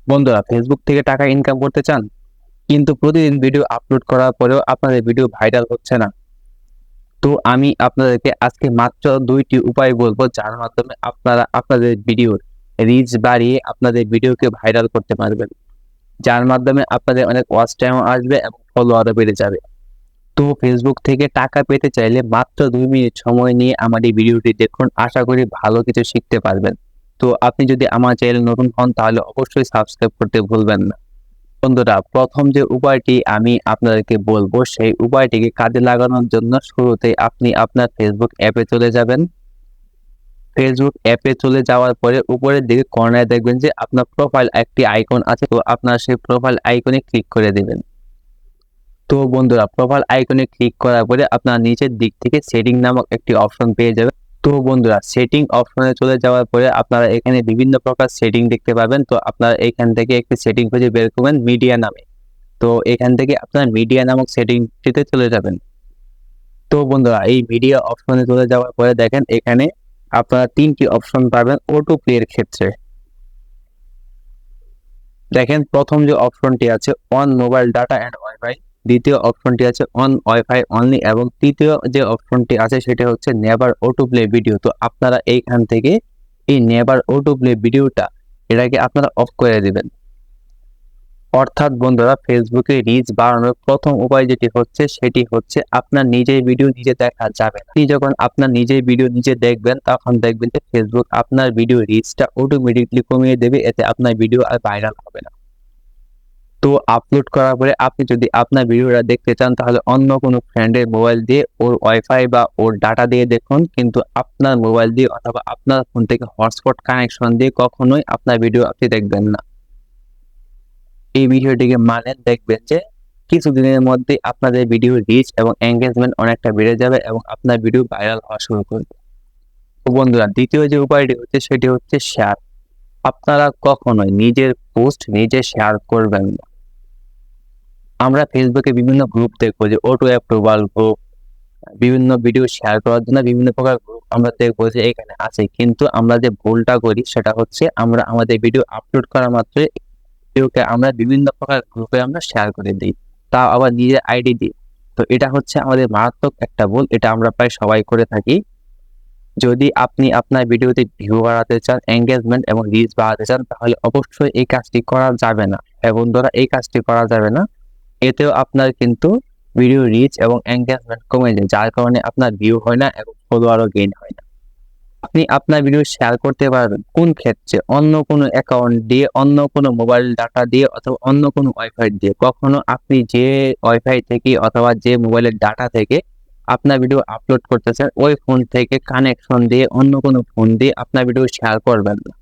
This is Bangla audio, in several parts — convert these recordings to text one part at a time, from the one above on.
বন্ধুরা, ফেসবুক থেকে টাকা ইনকাম করতে চান কিন্তু প্রতিদিন ভিডিও আপলোড করার পরেও আপনাদের ভিডিও ভাইরাল হচ্ছে না। তো আমি আপনাদেরকে আজকে মাত্র ২টি উপায় বলবো যার মাধ্যমে আপনারা আপনাদের ভিডিওর রিচ বাড়িয়ে আপনাদের ভিডিওকে ভাইরাল করতে পারবেন। যার মাধ্যমে আপনাদের অনেক ওয়াচ টাইমও আসবে এবং ফলোয়ারও বেড়ে যাবে। তো ফেসবুক থেকে টাকা পেতে চাইলে মাত্র ২ মিনিট সময় নিয়ে আমার এই ভিডিওটি দেখুন। আশা করি ভালো কিছু শিখতে পারবেন। তো আপনি যদি আমার চ্যানেলে নতুন হন তাহলে অবশ্যই সাবস্ক্রাইব করতে ভুলবেন না। বন্ধুরা, প্রথম যে উপায়টি আমি আপনাদেরকে বলবো সেই উপায়টিকে কাজে লাগানোর জন্য শুরুতেই আপনি আপনার ফেসবুক অ্যাপে চলে যাবেন। ফেসবুক অ্যাপে চলে যাওয়ার পরে উপরের দিকে কর্নারে দেখবেন যে আপনার প্রোফাইল একটি আইকন আছে। তো আপনার সেই প্রোফাইল আইকনে ক্লিক করে দিবেন। তো বন্ধুরা, প্রোফাইল আইকনে ক্লিক করার পরে আপনার নিচের দিক থেকে সেটিং নামক একটি অপশন পেয়ে যাবেন। তো বন্ধুরা, সেটিং অপশনে চলে যাওয়ার পরে আপনারা এখানে বিভিন্ন প্রকার সেটিং দেখতে পাবেন। তো আপনারা এখান থেকে একটি সেটিং খুঁজে বের করবেন মিডিয়া নামে। তো এখান থেকে আপনার মিডিয়া নামক সেটিংটিতে চলে যাবেন। তো বন্ধুরা, এই মিডিয়া অপশনে চলে যাওয়ার পরে দেখেন এখানে আপনারা ৩টি অপশন পাবেন অটো প্লে এর ক্ষেত্রে। দেখেন প্রথম যে অপশনটি আছে on mobile data and wifi, দ্বিতীয় অপশনটি আছে অন ওয়াইফাই অনলি এবং তৃতীয় যে অপশনটি আছে সেটা হচ্ছে নেভার অটো প্লে ভিডিও। তো আপনারা এইখান থেকে এই নেভার অটো প্লে ভিডিওটা এটাকে আপনারা অফ করে দিবেন। অর্থাৎ বন্ধুরা, ফেসবুকে রিচ বাড়ানোর প্রথম উপায় যেটি হচ্ছে সেটি হচ্ছে আপনার নিজের ভিডিও নিজে দেখা যাবে না। আপনি যখন আপনার নিজের ভিডিও নিজে দেখবেন তখন দেখবেন যে ফেসবুক আপনার ভিডিও রিচটা অটোমেটিকলি কমিয়ে দেবে, এতে আপনার ভিডিও আর ভাইরাল হবে না। তো আপলোড করার পরে আপনি যদি আপনার ভিডিওটা দেখতে চান তাহলে অন্য কোনো ফ্রেন্ডের মোবাইল দিয়ে ওর ওয়াইফাই বা ওর ডাটা দিয়ে দেখুন, কিন্তু আপনার মোবাইল দিয়ে অথবা আপনার ফোন থেকে হটস্পট কানেকশন দিয়ে কখনোই আপনার ভিডিও আপনি দেখবেন না। এই ভিডিওটিকে মানেন, দেখবেন যে কিছুদিনের মধ্যে আপনাদের ভিডিও রিচ এবং এঙ্গেজমেন্ট অনেকটা বেড়ে যাবে এবং আপনার ভিডিও ভাইরাল হওয়া শুরু করবে। তো বন্ধুরা, দ্বিতীয় যে উপায়টি হচ্ছে সেটি হচ্ছে শেয়ার। আপনারা কখনোই নিজের পোস্ট নিজে শেয়ার করবেন না। আমরা ফেসবুকে বিভিন্ন গ্রুপ দেখবো যে অটো অ্যাপ্রুভাল গ্রুপ, বিভিন্ন ভিডিও শেয়ার করার জন্য বিভিন্ন প্রকার গ্রুপ আমরা দেখবো যে এখানে আছে, কিন্তু আমরা যে ভুলটা করি সেটা হচ্ছে আমরা আমাদের ভিডিও আপলোড করা মাত্রই ভিডিওকে আমরা বিভিন্ন প্রকার গ্রুপে আমরা শেয়ার করে দিই, তাও আবার নিজের আইডি দিই। তো এটা হচ্ছে আমাদের মারাত্মক একটা ভুল, এটা আমরা প্রায় সবাই করে থাকি। যদি আপনি আপনার ভিডিওতে ভিউ বাড়াতে চান, এঙ্গেজমেন্ট এবং রিচ বাড়াতে চান তাহলে অবশ্যই এই কাজটি করা যাবে না। এবং বন্ধুরা, এই কাজটি করা যাবে না, এতেও আপনার কিন্তু ভিডিও রিচ এবং এঙ্গেজমেন্ট কমে যায়, যার কারণে আপনার ভিউ হয় না এবং ফলোয়ারও গেইন হয় না। আপনি আপনার ভিডিও শেয়ার করতে পারবেন কোন ক্ষেত্রে? অন্য কোনো অ্যাকাউন্ট দিয়ে, অন্য কোনো মোবাইল ডাটা দিয়ে অথবা অন্য কোনো ওয়াইফাই দিয়ে। কখনো আপনি যে ওয়াইফাই থেকে অথবা যে মোবাইলের ডাটা থেকে আপনার ভিডিও আপলোড করতেছেন ওই ফোন থেকে কানেকশন দিয়ে অন্য কোনো ফোন দিয়ে আপনার ভিডিও শেয়ার করবেন না।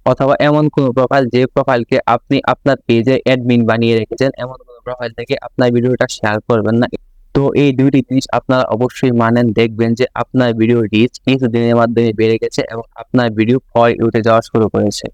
অথবা এমন কোনো প্রোফাইল যে প্রোফাইলকে আপনি আপনার পেজে অ্যাডমিন বানিয়ে রেখেছেন এমন কোনো প্রোফাইল থেকে আপনার ভিডিওটা শেয়ার করবেন না। তো এই ২টি জিনিস আপনারা অবশ্যই মানেন, দেখবেন যে আপনার ভিডিও রিচ কিছুদিনের মাধ্যমে বেড়ে গেছে এবং আপনার ভিডিও ফর ইউতে যাওয়া শুরু করেছে।